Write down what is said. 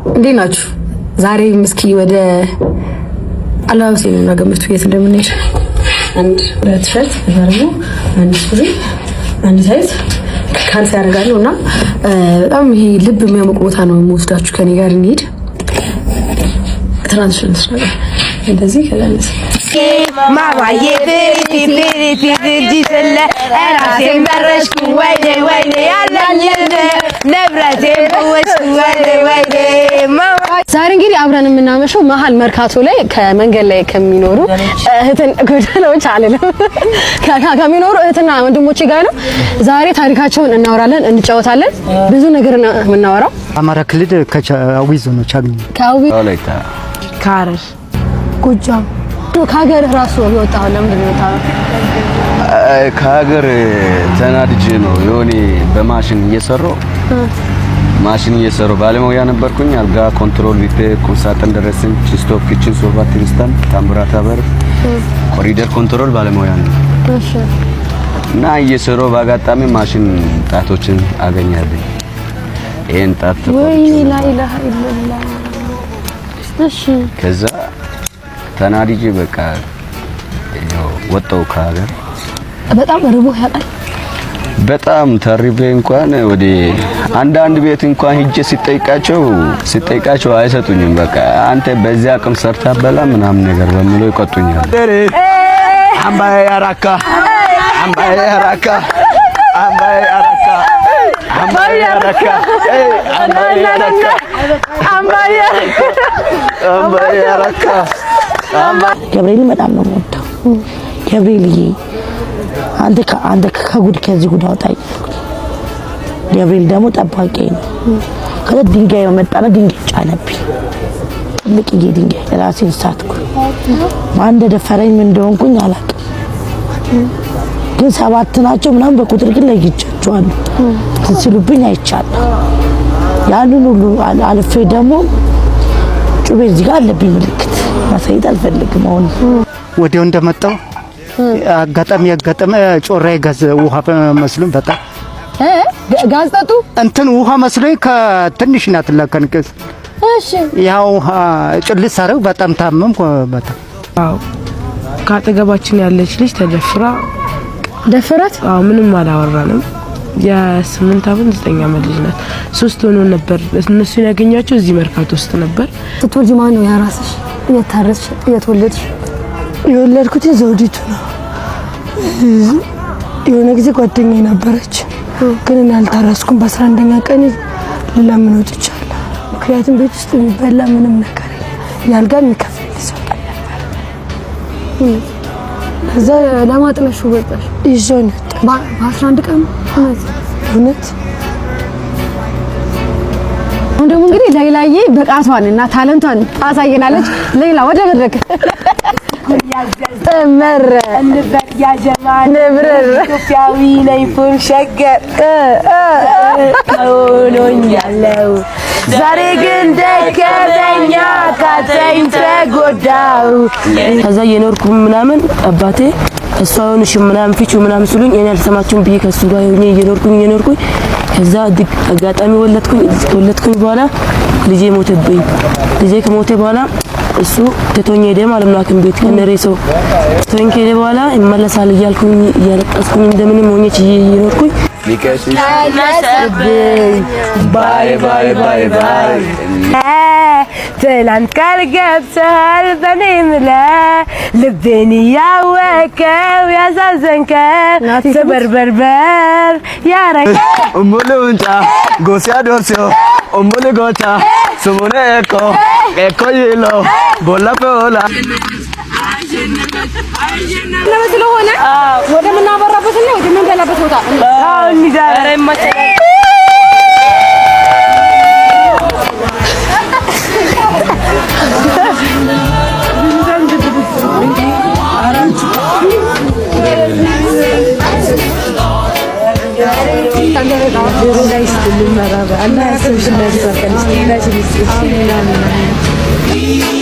እንዴት ናችሁ? ዛሬ ምስኪ ወደ አላውስ ነው ገምቱ የት እንደምንሄድ አንድ ሁለት ሸርት ደግሞ አንድ ሱሪ አንድ ሳይዝ ካልሲ ያደርጋሉና በጣም ይሄ ልብ የሚያሞቅ ቦታ ነው የምወስዳችሁ ከኔ ጋር እንሂድ ትራንስፈር ነው እንደዚህ ከዛንስ ማማዬ ፊፊ ዲሰለ ራሴን በረሽኩ ወይኔ ያለኝ ነብረቴ ወሽኩ ወይኔ ዛሬ እንግዲህ አብረን የምናመሸው መሀል መርካቶ ላይ ከመንገድ ላይ ከሚኖሩ እህትን ጎዳናዎች አለለም ከሚኖሩ እህትና ወንድሞቼ ጋር ነው ዛሬ ታሪካቸውን እናወራለን እንጫወታለን ብዙ ነገር ነው የምናወራው አማራ ክልል ከአዊ ዞኖች አግኝ ከአዊ ካረር ጎጃም ከሀገር ራሱ ወጣው ለምን ነው ከሀገር ተናድጄ ነው የሆነ በማሽን እየሰራው ባለሙያ ነበርኩኝ አልጋ ኮንትሮል ሪፔር ቁምሳጥን ድረስን ስቶፕ ኪችን ሶፋ ትሪስታን ታምብራታ በር ኮሪደር ኮንትሮል ባለሙያ ነው እሺ እና እየሰራው ባጋጣሚ ማሽን ጣቶችን አገኛለሁ ይሄን ጣት ወይ ላ ኢላሃ ኢላላህ እሺ ከዛ ተናድጄ በቃ ወጣው ከሀገር በጣም ርቦህ ያውቃል በጣም ተርቤ እንኳን ወደ አንድ ቤት እንኳን ሂጄ ሲጠይቃቸው አይሰጡኝም በቃ አንተ በዚያ አቅም ሰርታ በላ ምናምን ነገር በሚለው ይቆጡኛል አምባዬ አራካ ገብርኤል በጣም ነው የምወደው ገብርኤልዬ አንተ ከጉድ ከዚህ ጉድ አውጣኝ ገብርኤል ደግሞ ጠባቂ ነው ከዛ ድንጋይ መጣና ድንጋይ ጫነብኝ ትልቅዬ ድንጋይ ራሴን ሳትኩ ማን እንደደፈረኝ ምን እንደሆንኩኝ አላውቅም ግን ሰባት ናቸው ምናምን በቁጥር ግን ለይቻቸዋለሁ ሲሉብኝ አይቻለሁ ያንን ሁሉ አልፌ ደግሞ ጩቤ እዚህ ጋር አለብኝ ምልክት ማሳየት አልፈልግም አሁን ወዲያው እንደመጣው አጋጣሚ ጮራይ ጋዝ ውሃ መስሎኝ በጣም ጋዝ ጠጡ እንትን ውሃ መስሎኝ ከትንሽ ናት ለከንከስ እሺ ያው ጭልስ አረው በጣም ታመምኩ በጣም አው ካጠገባችን ያለች ልጅ ደፈራት ምንም አላወራንም የ8 አመት 9 አመት ልጅ ናት 3 ሆኖ ነበር እነሱን ያገኛቸው እዚህ መርካቶ ውስጥ ነበር ስትወልጂ ማን ነው ያራስሽ የታረስሽ የተወለድሽ የወለድኩት ዘውዲቱ ነው የሆነ ጊዜ ጓደኛዬ ነበረች ግን እኔ አልታረስኩም በ11ኛ ቀን ለምን ወጥቻለሁ ምክንያቱም ቤት ውስጥ የሚበላ ምንም ነገር ያልጋ የሚከፍል ሰው ነበር እዛ ለማጥለሽ ወጣሽ ይዞነት በ11 ቀን እውነት እንደውም እንግዲህ ሌላዬ በቃቷንና ታለንቷን ታሳየናለች ሌላ ወደ መድረክ ተመረ እንበር ያ ጀማል ነብረር ኢትዮጵያዊ ነኝ ፎር ሸገር ሆኖኛለው ዛሬ ግን ደከመኛ ካተኝ ተጎዳው ከዛ የኖርኩ ምናምን አባቴ እሷውን ምናምን ፊቹ ምናምን ስሉኝ እኔ አልሰማችሁም ብዬ ከሱ ጋር ሆኜ እየኖርኩኝ ከዛ አጋጣሚ ወለድኩኝ በኋላ ልጄ ሞተብኝ ልጄ ከሞተ በኋላ እሱ ተቶኝ ሄደ ማለት ነው አክም ቤት ከነሬሰው ተቶኝ ሄደ በኋላ ይመለሳል እያልኩኝ እያለቀስኩኝ እንደምንም ሆኜ እየኖርኩኝ ሊከስሽ ባይ ትላንት ቃል ገብተሃል በኔም ልቤን ያወከው ያዛዘንከው ተበርበርበር ያረከ ሙሉንጫ ጎሲያ ዶርሲዮ ሙሉ ጎቻ ስሙነ ኤኮ ይሎ ቦላፖላ ስለሆነ ወደ ምናበራበትና ወደ መንገላበት ቦታ እንዲዛሬ Allah